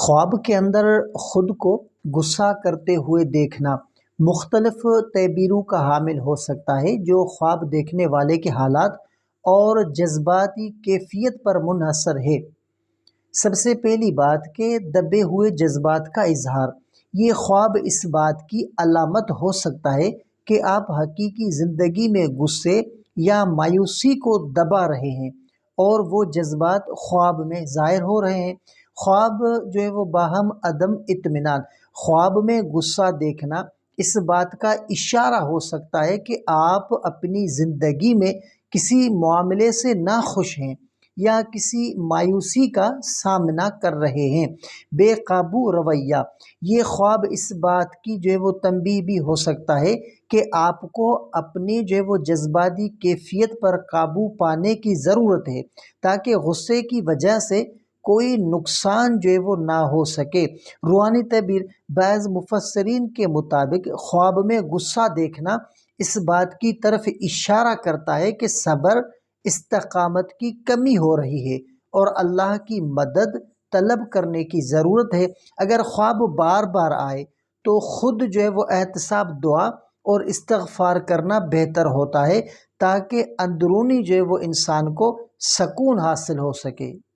خواب کے اندر خود کو غصہ کرتے ہوئے دیکھنا مختلف تعبیروں کا حامل ہو سکتا ہے، جو خواب دیکھنے والے کے حالات اور جذباتی کیفیت پر منحصر ہے۔ سب سے پہلی بات کہ دبے ہوئے جذبات کا اظہار۔ یہ خواب اس بات کی علامت ہو سکتا ہے کہ آپ حقیقی زندگی میں غصے یا مایوسی کو دبا رہے ہیں، اور وہ جذبات خواب میں ظاہر ہو رہے ہیں۔ خواب جو ہے وہ باہم عدم اطمینان۔ خواب میں غصہ دیکھنا اس بات کا اشارہ ہو سکتا ہے کہ آپ اپنی زندگی میں کسی معاملے سے ناخوش ہیں یا کسی مایوسی کا سامنا کر رہے ہیں۔ بے قابو رویہ۔ یہ خواب اس بات کی جو ہے وہ تنبیہ بھی ہو سکتا ہے کہ آپ کو اپنی جو ہے وہ جذباتی کیفیت پر قابو پانے کی ضرورت ہے، تاکہ غصے کی وجہ سے کوئی نقصان جو ہے وہ نہ ہو سکے۔ روحانی تعبیر۔ بعض مفسرین کے مطابق خواب میں غصہ دیکھنا اس بات کی طرف اشارہ کرتا ہے کہ صبر، استقامت کی کمی ہو رہی ہے اور اللہ کی مدد طلب کرنے کی ضرورت ہے۔ اگر خواب بار بار آئے تو خود جو ہے وہ احتساب، دعا اور استغفار کرنا بہتر ہوتا ہے، تاکہ اندرونی جو ہے وہ انسان کو سکون حاصل ہو سکے۔